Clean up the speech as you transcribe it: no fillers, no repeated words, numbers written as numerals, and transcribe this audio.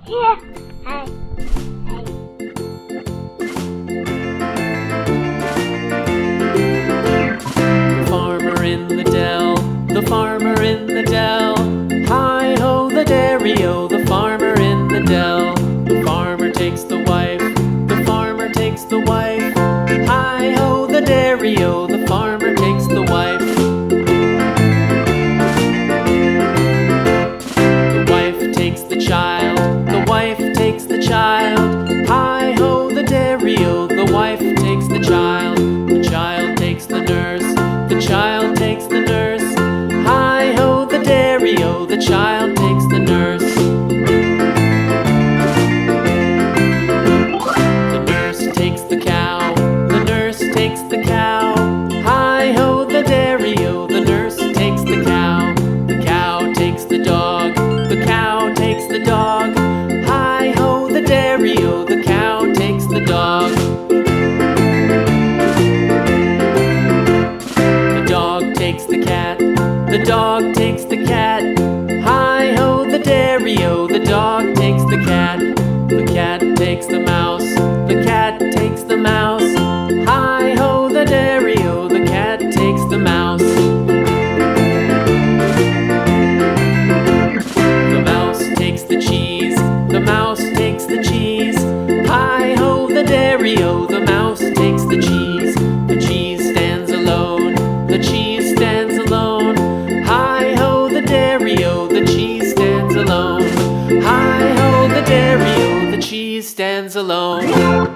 Here. Hey. The farmer in the dell, the farmer in the dell. Hi-ho, the dairy-o, the farmer in the dell. The farmer takes the wife, the farmer takes the wife. Hi-ho, the dairy-o, the farmer takes the wife. The wife takes the child, the wife takes the child. Hi-ho, the dairy-o, the wife takes the child. The child takes the nurse, the child takes the nurse. Hi-ho, the dairy-o, the child takes the nurse. The nurse takes the cow, the nurse takes the cow. Hi-ho, the dairy-o, the nurse takes the cow. The cow takes the dog, the cow takes the dog. Hi-ho, the dairy-o, the cow takes the dog. The dog takes the cat, the dog takes the cat. Hi-ho, the dairy-o, the dog takes the cat. The cat takes the mouse, the cat takes the mouse. Hi-ho, the dairy-o, the cat takes the mouse. The mouse takes the cheese, the mouse takes the cheese. Hi-ho, the dairy-o, the mouse takes the cheese. The cheese stands alone, the cheese stands alone. Hi-ho, the dairy-o, the cheese stands alone. Hi-ho, the dairy-o, the cheese stands alone.